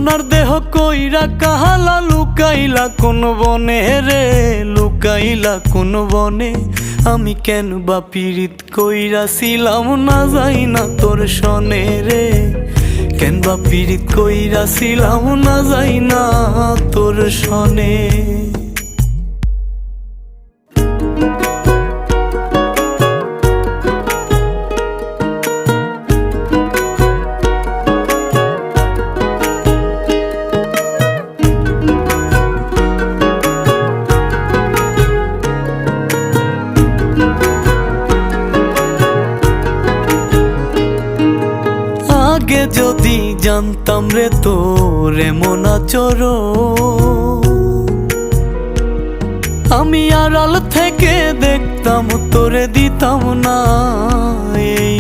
সোনার দেহ কইরা কাহালা লুকাইলা কোন বনে রে, লুকাইলা কোন বনে। আমি কেন বা পীড়িত কইরাছিলাম না যাই না তোর সনে রে, কেন বা পীড়িত কইরাছিলাম না যাই না তোর সনে। আগে যদি জানতাম রে তোর এমন আচরণ, আমি আড়াল থেকে দেখতাম তোরে দিতাম না এই